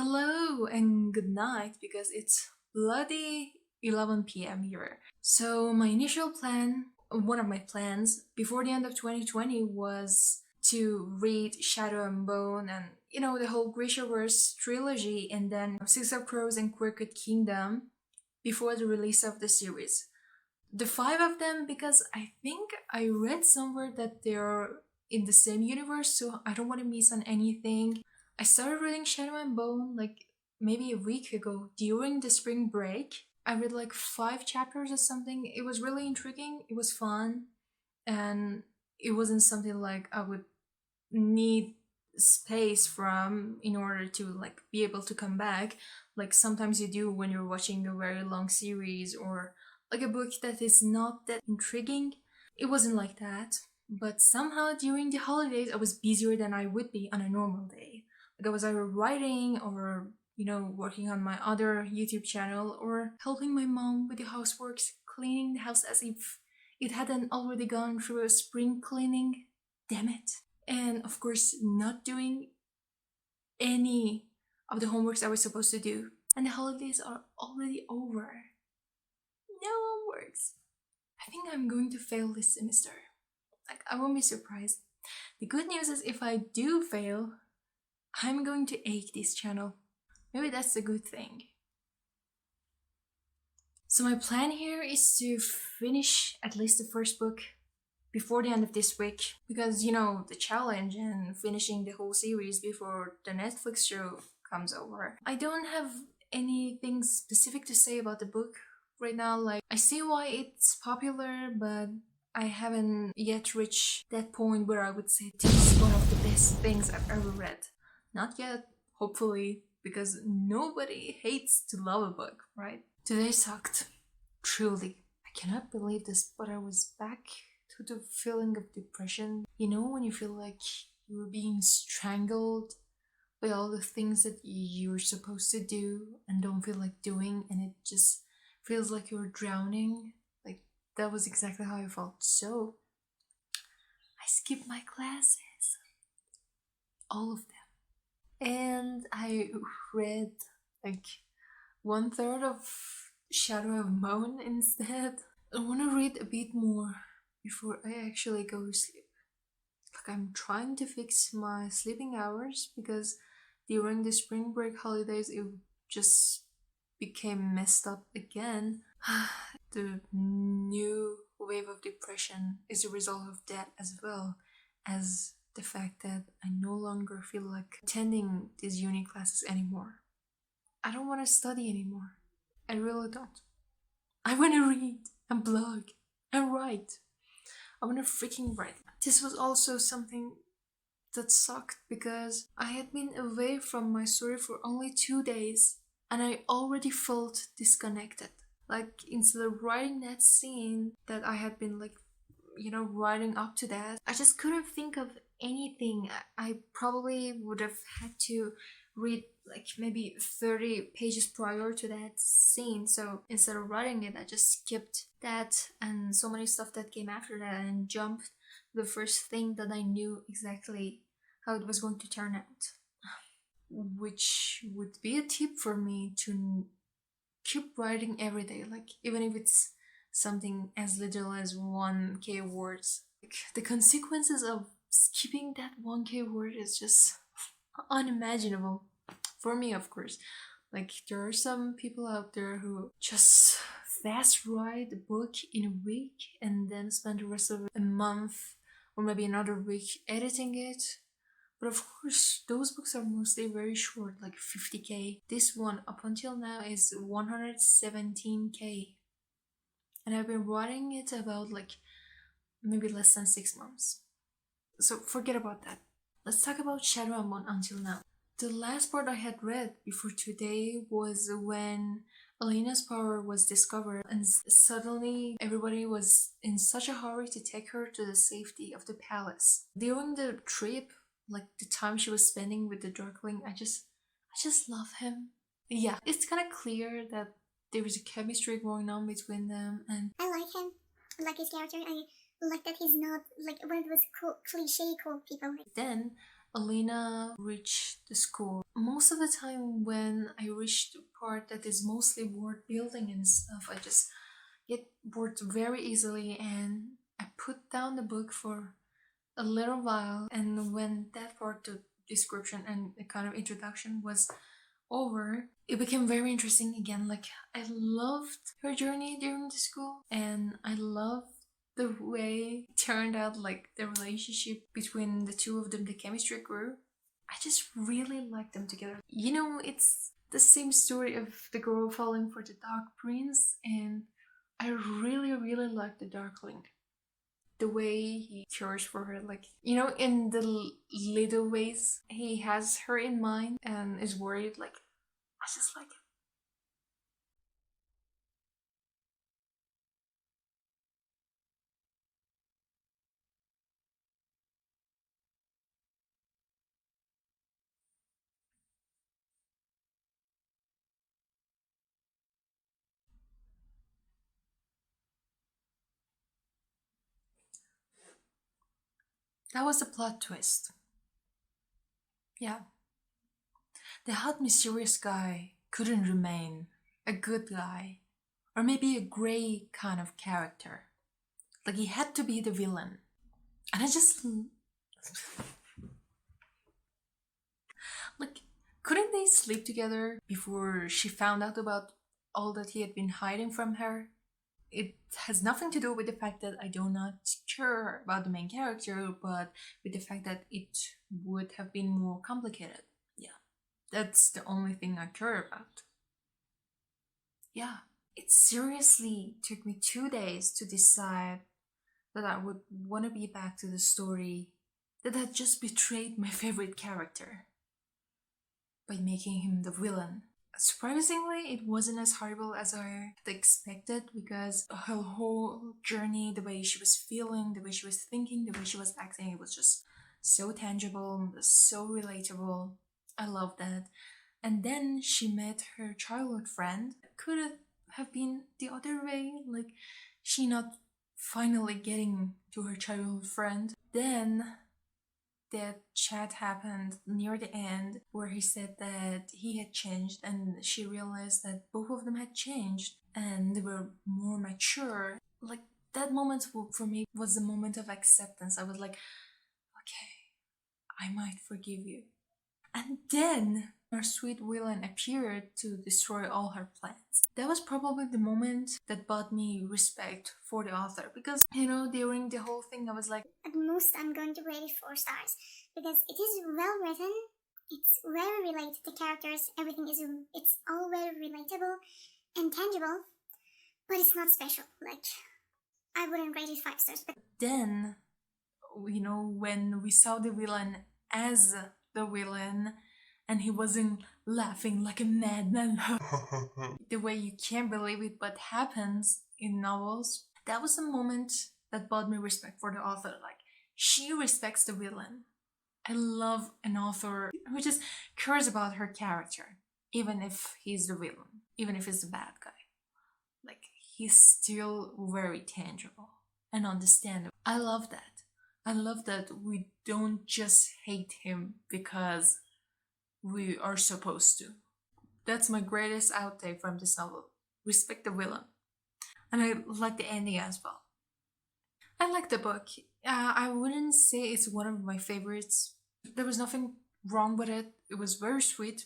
Hello and good night because it's bloody 11 p.m. here. So my initial plan, one of my plans before the end of 2020 was to read Shadow and Bone and the whole Grishaverse trilogy and then Six of Crows and Crooked Kingdom before the release of the series. The five of them because I think I read somewhere that they're in the same universe, so I don't want to miss on anything. I started reading Shadow and Bone like maybe a week ago during the spring break. I read like 5 chapters or something. It was really intriguing, it was fun, and it wasn't something like I would need space from in order to like be able to come back like sometimes you do when you're watching a very long series or like a book that is not that intriguing. It wasn't like that, but somehow during the holidays I was busier than I would be on a normal day. Like I was either writing or working on my other YouTube channel or helping my mom with the houseworks, cleaning the house as if it hadn't already gone through a spring cleaning. Damn it. And of course, not doing any of the homeworks I was supposed to do. And the holidays are already over. No homeworks. I think I'm going to fail this semester. Like, I won't be surprised. The good news is if I do fail, I'm going to ache this channel. Maybe that's a good thing. So my plan here is to finish at least the first book before the end of this week because the challenge and finishing the whole series before the Netflix show comes over. I don't have anything specific to say about the book right now. Like, I see why it's popular, but I haven't yet reached that point where I would say this is one of the best things I've ever read. Not yet, hopefully, because nobody hates to love a book, right? Today sucked. Truly. I cannot believe this, but I was back to the feeling of depression. When you feel like you're being strangled by all the things that you're supposed to do and don't feel like doing, and it just feels like you're drowning. Like, that was exactly how I felt. So I skipped my classes, all of them, and I read like 1/3 of Shadow of Bone instead. I want to read a bit more before I actually go to sleep. Like, I'm trying to fix my sleeping hours because during the spring break holidays it just became messed up again. The new wave of depression is a result of that as well as the fact that I no longer feel like attending these uni classes anymore. I don't want to study anymore. I really don't. I want to read and blog and write. I want to freaking write. This was also something that sucked because I had been away from my story for only 2 days and I already felt disconnected. Like, instead of writing that scene that I had been writing up to that, I just couldn't think of anything. I probably would have had to read like maybe 30 pages prior to that scene. So instead of writing it, I just skipped that and so many stuff that came after that and jumped to the first thing that I knew exactly how it was going to turn out. Which would be a tip for me to keep writing every day, like even if it's something as little as 1K words. Like, the consequences of skipping that 1K word is just unimaginable. For me, of course. Like, there are some people out there who just fast write a book in a week and then spend the rest of a month or maybe another week editing it. But of course, those books are mostly very short, like 50K. This one, up until now, is 117K. And I've been writing it about like maybe less than 6 months. So forget about that. Let's talk about Shadow and Bone until now. The last part I had read before today was when Elena's power was discovered and suddenly everybody was in such a hurry to take her to the safety of the palace. During the trip, like the time she was spending with the Darkling, I just love him. Yeah, it's kind of clear that there is a chemistry going on between them, and I like him. I like his character. I like that he's not like one of those cliche cool people. then Elena reached the school. most of the time when I reach the part that is mostly world building and stuff, I just get bored very easily and I put down the book for a little while. And when that part, the description and the kind of introduction was over, it became very interesting again. Like, I loved her journey during the school, and I loved the way it turned out, like the relationship between the two of them, the chemistry grew. I just really liked them together. You know, it's the same story of the girl falling for the Dark Prince, and I really, really like the Darkling. The way he cares for her, like, you know, in the little ways he has her in mind and is worried, like, I just like it. That was a plot twist. Yeah. The hot, mysterious guy couldn't remain a good guy, or maybe a grey kind of character. Like, he had to be the villain. And I just. Like, couldn't they sleep together before she found out about all that he had been hiding from her? It has nothing to do with the fact that I do not care about the main character, but with the fact that it would have been more complicated. Yeah, that's the only thing I care about. Yeah, it seriously took me 2 days to decide that I would want to be back to the story that had just betrayed my favorite character by making him the villain. Surprisingly, it wasn't as horrible as I had expected, because her whole journey, the way she was feeling, the way she was thinking, the way she was acting, it was just so tangible, so relatable. I love that. And then she met her childhood friend. Could it have been the other way? Like, she not finally getting to her childhood friend. Then that chat happened near the end where he said that he had changed, and she realized that both of them had changed and they were more mature. Like, that moment for me was the moment of acceptance. I was like, okay, I might forgive you. And then her sweet villain appeared to destroy all her plans. That was probably the moment that brought me respect for the author, because, you know, during the whole thing I was like, At most, I'm going to rate it 4 stars because it is well written. It's very related to characters. Everything is it's all very relatable and tangible, but it's not special. Like, I wouldn't rate it 5 stars. But then, you know, when we saw the villain as the villain and he wasn't laughing like a madman, the way you can't believe it but happens in novels, that was a moment that brought me respect for the author. Like, she respects the villain. I love an author who just cares about her character, even if he's the villain, even if he's the bad guy. Like, he's still very tangible and understandable. I love that. I love that we don't just hate him because we are supposed to. That's my greatest outtake from this novel. Respect the villain. And I like the ending as well. I like the book. I wouldn't say it's one of my favorites. There was nothing wrong with it. It was very sweet.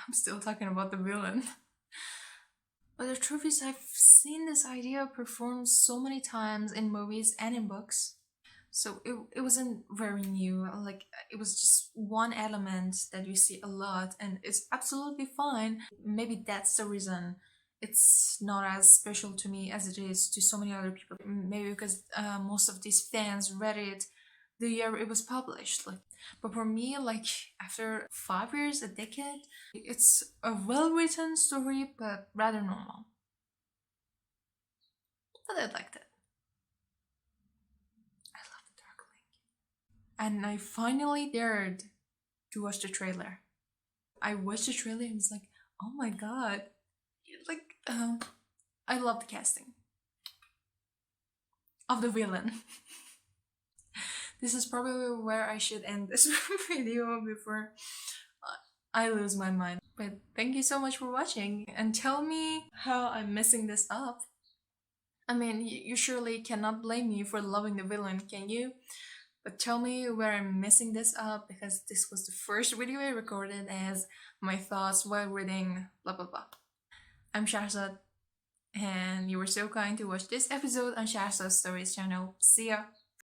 I'm still talking about the villain. But the truth is, I've seen this idea performed so many times in movies and in books. So it wasn't very new. Like, it was just one element that you see a lot, and it's absolutely fine. Maybe that's the reason it's not as special to me as it is to so many other people. Maybe because most of these fans read it the year it was published. Like, but for me, like, after 5 years, a decade, it's a well-written story, but rather normal. But I liked it. I love the Darkling. And I finally dared to watch the trailer. I watched the trailer and was like, oh my god. Like, I love the casting of the villain. This is probably where I should end this video before I lose my mind. But thank you so much for watching, and tell me how I'm messing this up. I mean, you surely cannot blame me for loving the villain, can you? But tell me where I'm messing this up, because this was the first video I recorded as my thoughts while reading blah blah blah. I'm Shahrzad, and you were so kind to watch this episode on Shahrzad Stories channel. See ya!